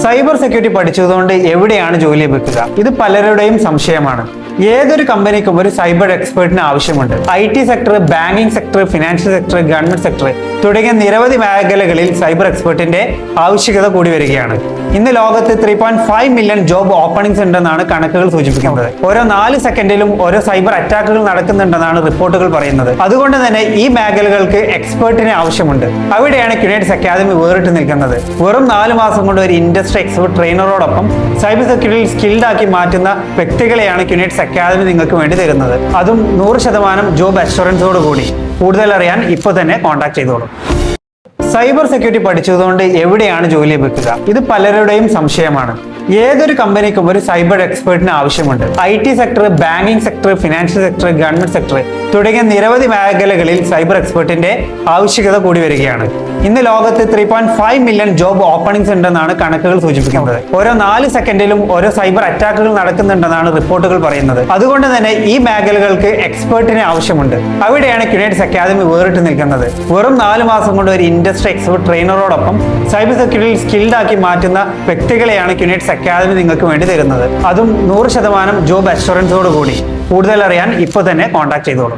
Cyber security പഠിച്ചതുകൊണ്ട് എവിടെയാണ് ജോലി ലഭിക്കുക? ഇത് പലരുടെയും സംശയമാണ്. ഏതൊരു കമ്പനിക്കും ഒരു സൈബർ എക്സ്പേർട്ടിന് ആവശ്യമുണ്ട്. IT sector, banking sector, financial sector, government sector തുടങ്ങിയ നിരവധി മേഖലകളിൽ സൈബർ എക്സ്പേർട്ടിന്റെ ആവശ്യകത കൂടി വരികയാണ്. ഇന്ന് ലോകത്ത് 3.5 മില്യൺ ജോബ് ഓപ്പണിംഗ്സ് ഉണ്ടെന്നാണ് കണക്കുകൾ സൂചിപ്പിക്കുന്നത്. ഓരോ 4 സെക്കൻഡിലും ഓരോ സൈബർ അറ്റാക്കുകൾ നടക്കുന്നുണ്ടെന്നാണ് റിപ്പോർട്ടുകൾ പറയുന്നത്. അതുകൊണ്ട് തന്നെ ഈ മേഖലകൾക്ക് എക്സ്പേർട്ടിനെ ആവശ്യമുണ്ട്. അവിടെയാണ് ക്യുനൈറ്റ്സ് അക്കാദമി വേറിട്ട് നിൽക്കുന്നത്. വെറും 4 മാസം കൊണ്ട് ഒരു ഇൻഡസ്ട്രി എക്സ്പേർട്ട് ട്രെയിനറോടൊപ്പം സൈബർ സെക്യൂരിറ്റിയിൽ സ്കിൽഡ് ആക്കി മാറ്റുന്ന വ്യക്തികളെയാണ് ക്യുനൈറ്റ്സ് അക്കാദമി നിങ്ങൾക്ക് വേണ്ടി തരുന്നത്. അതും 100% ജോബ് അഷുറൻസോട് കൂടി. കൂടുതൽ അറിയാൻ ഇപ്പോൾ തന്നെ കോൺടാക്ട് ചെയ്തോളൂ. സൈബർ സെക്യൂരിറ്റി പഠിച്ചതുകൊണ്ട് എവിടെയാണ് ജോലി ലഭിക്കുക? ഇത് പലരുടെയും സംശയമാണ്. ഏതൊരു കമ്പനിക്കും ഒരു സൈബർ എക്സ്പേർട്ടിന് ആവശ്യമുണ്ട്. IT sector, banking sector, financial sector, government sector തുടങ്ങിയ നിരവധി മേഖലകളിൽ സൈബർ എക്സ്പേർട്ടിന്റെ ആവശ്യകത കൂടി വരികയാണ്. ഇന്ന് ലോകത്ത് 3.5 മില്യൺ ജോബ് ഓപ്പണിംഗ്സ് ഉണ്ടെന്നാണ് കണക്കുകൾ സൂചിപ്പിക്കുന്നത്. ഓരോ 4 സെക്കൻഡിലും ഓരോ സൈബർ അറ്റാക്കുകൾ നടക്കുന്നുണ്ടെന്നാണ് റിപ്പോർട്ടുകൾ പറയുന്നത്. അതുകൊണ്ട് തന്നെ ഈ മേഖലകൾക്ക് എക്സ്പേർട്ടിനെ ആവശ്യമുണ്ട്. അവിടെയാണ് ക്യുനൈറ്റ്സ് അക്കാദമി വേറിട്ട് നിൽക്കുന്നത്. വെറും 4 മാസം കൊണ്ട് ഒരു ഇൻഡസ്ട്രി എക്സ്പേർട്ട് ട്രെയിനറോടൊപ്പം സൈബർ സെക്യൂരിറ്റിയിൽ സ്കിൽഡ് ആക്കി മാറ്റുന്ന വ്യക്തികളെയാണ് ക്യുനൈറ്റ്സ് അക്കാദമി നിങ്ങൾക്ക് വേണ്ടി തരുന്നത്. അതും 100% ജോബ് അഷുറൻസോട് കൂടി. കൂടുതൽ അറിയാൻ ഇപ്പോൾ തന്നെ കോൺടാക്ട് ചെയ്തോളൂ.